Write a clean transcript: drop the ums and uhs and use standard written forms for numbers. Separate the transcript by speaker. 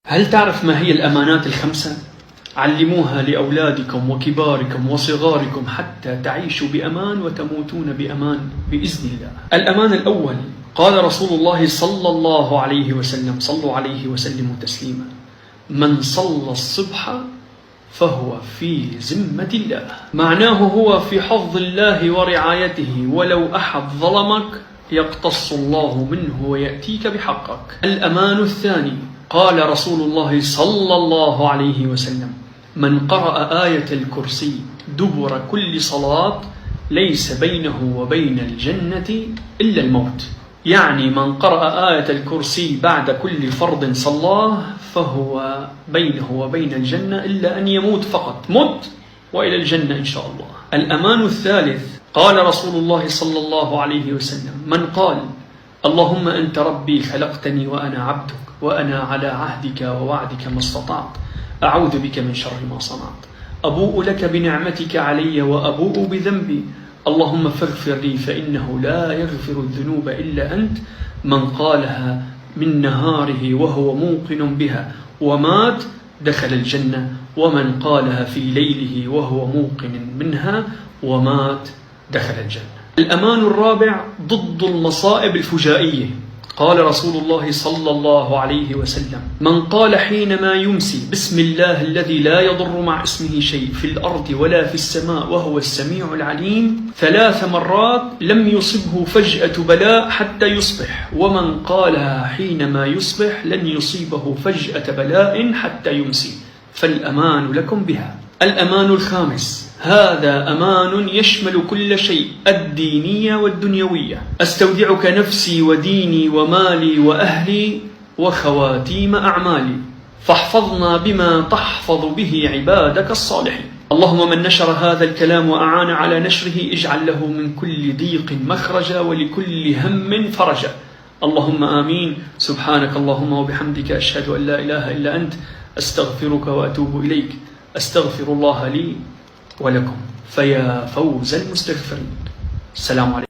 Speaker 1: هل تعرف ما هي الأمانات الخمسة؟ علموها لأولادكم وكباركم وصغاركم حتى تعيشوا بأمان وتموتون بأمان بإذن الله. الأمان الأول قال رسول الله صلى الله عليه وسلم: صلوا عليه وسلموا تسليما، من صلى الصبح فهو في ذمة الله. معناه هو في حفظ الله ورعايته، ولو أحد ظلمك يقتص الله منه ويأتيك بحقك. الأمان الثاني قال رسول الله صلى الله عليه وسلم: من قرأ آية الكرسي دبر كل صلاة ليس بينه وبين الجنة إلا الموت. يعني من قرأ آية الكرسي بعد كل فرض صلاه فهو بينه وبين الجنة إلا أن يموت فقط، مت وإلى الجنة إن شاء الله. الأمان الثالث قال رسول الله صلى الله عليه وسلم: من قال اللهم أنت ربي خلقتني وأنا عبدك وأنا على عهدك ووعدك ما استطعت، أعوذ بك من شر ما صنعت، أبوء لك بنعمتك علي وأبوء بذنبي، اللهم فاغفر لي فإنه لا يغفر الذنوب إلا أنت. من قالها من نهاره وهو موقن بها ومات دخل الجنة، ومن قالها في ليله وهو موقن منها ومات دخل الجنة. الأمان الرابع ضد المصائب الفجائية. قال رسول الله صلى الله عليه وسلم: من قال حينما يمسي بسم الله الذي لا يضر مع اسمه شيء في الأرض ولا في السماء وهو السميع العليم 3 مرات لم يصبه فجأة بلاء حتى يصبح، ومن قالها حينما يصبح لن يصيبه فجأة بلاء حتى يمسي، فالأمان لكم بها. الأمان الخامس هذا أمان يشمل كل شيء، الدينية والدنيوية. أستودعك نفسي وديني ومالي وأهلي وخواتيم أعمالي، فاحفظنا بما تحفظ به عبادك الصالحين. اللهم من نشر هذا الكلام وأعان على نشره اجعل له من كل ضيق مخرجا ولكل هم فرجا. اللهم آمين. سبحانك اللهم وبحمدك أشهد أن لا إله إلا أنت، أستغفرك وأتوب إليك. أستغفر الله لي ولكم، فيا فوز المستغفرين. السلام عليكم.